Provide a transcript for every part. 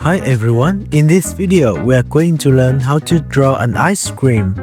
Hi everyone, in this video we are going to learn how to draw an ice cream.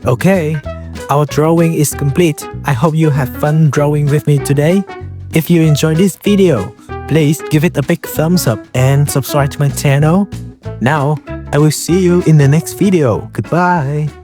Okay, our drawing is complete. I hope you had fun drawing with me today. If you enjoyed this video, please give it a big thumbs up and subscribe to my channel. Now, I will see you in the next video. Goodbye.